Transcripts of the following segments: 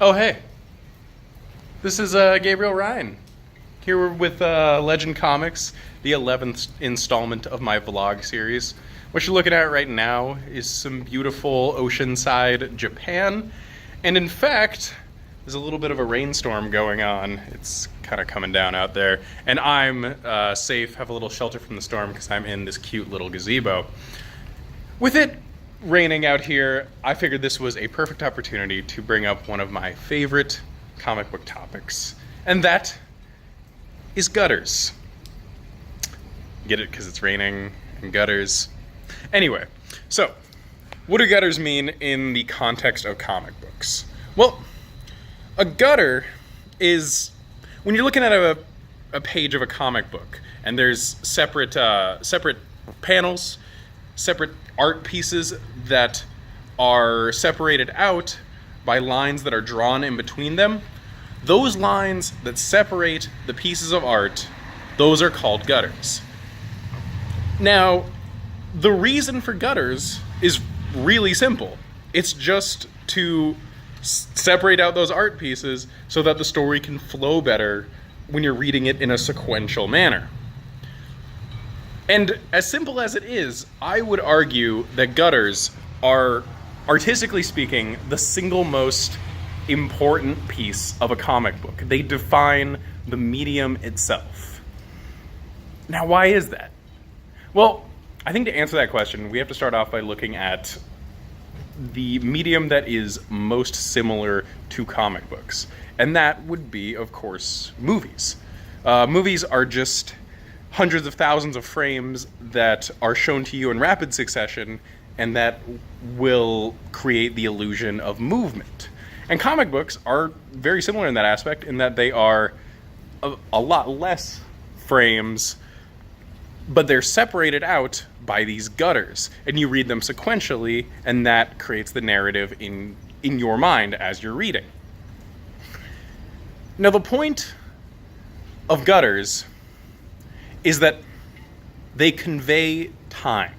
Oh, hey. This is Gabriel Ryan here with Legend Comics, the 11th installment of my vlog series. What you're looking at right now is some beautiful oceanside Japan, and in fact, there's a little bit of a rainstorm going on. It's kind of coming down out there, and I'm safe, have a little shelter from the storm because I'm in this cute little gazebo. With it raining out here, I figured this was a perfect opportunity to bring up one of my favorite comic book topics, and that is gutters. Get it? Because it's raining and gutters. Anyway, so what do gutters mean in the context of comic books? Well, a gutter is when you're looking at a page of a comic book and there's separate panels, separate art pieces that are separated out by lines that are drawn in between them. Those lines that separate the pieces of art, those are called gutters. Now, the reason for gutters is really simple. It's just to separate out those art pieces so that the story can flow better when you're reading it in a sequential manner. And as simple as it is, I would argue that gutters are, artistically speaking, the single most important piece of a comic book. They define the medium itself. Now, why is that? Well, I think to answer that question, we have to start off by looking at the medium that is most similar to comic books. And that would be, of course, movies. Movies are just hundreds of thousands of frames that are shown to you in rapid succession and that will create the illusion of movement. And comic books are very similar in that aspect, in that they are a lot less frames, but they're separated out by these gutters, and you read them sequentially, and that creates the narrative in your mind as you're reading. Now, the point of gutters is that they convey time.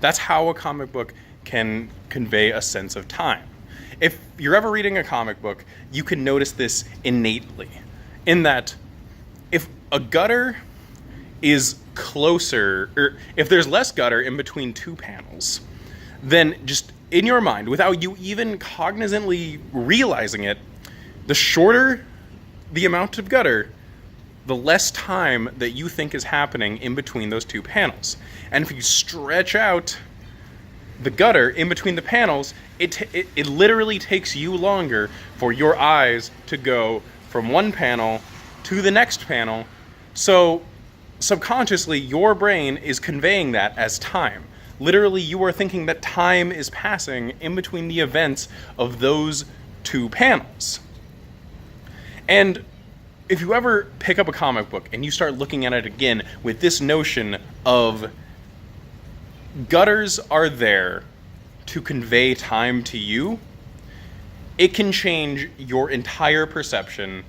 That's how a comic book can convey a sense of time. If you're ever reading a comic book, you can notice this innately, in that if a gutter is closer, or if there's less gutter in between two panels, then just in your mind, without you even cognizantly realizing it, the shorter the amount of gutter, the less time that you think is happening in between those two panels. And if you stretch out the gutter in between the panels, it literally takes you longer for your eyes to go from one panel to the next panel. So subconsciously, your brain is conveying that as time. Literally, you are thinking that time is passing in between the events of those two panels. And if you ever pick up a comic book and you start looking at it again with this notion of gutters are there to convey time to you, it can change your entire perception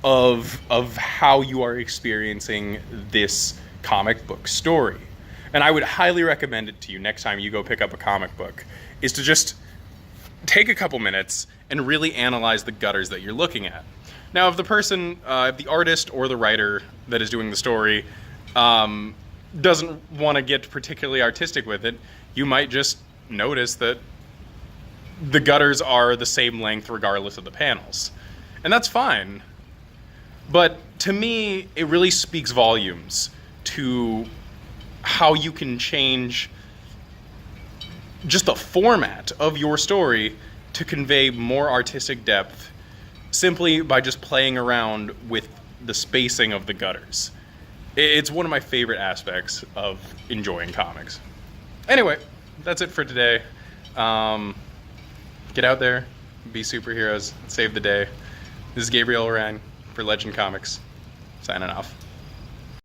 of how you are experiencing this comic book story. And I would highly recommend it to you next time you go pick up a comic book, is to just take a couple minutes and really analyze the gutters that you're looking at. Now, if the person, if the artist or the writer that is doing the story doesn't want to get particularly artistic with it, you might just notice that the gutters are the same length regardless of the panels. And that's fine. But to me, it really speaks volumes to how you can change just the format of your story to convey more artistic depth simply by just playing around with the spacing of the gutters. It's one of my favorite aspects of enjoying comics. Anyway, that's it for today. Get out there, be superheroes, save the day. This is Gabriel Ryan for Legend Comics, signing off.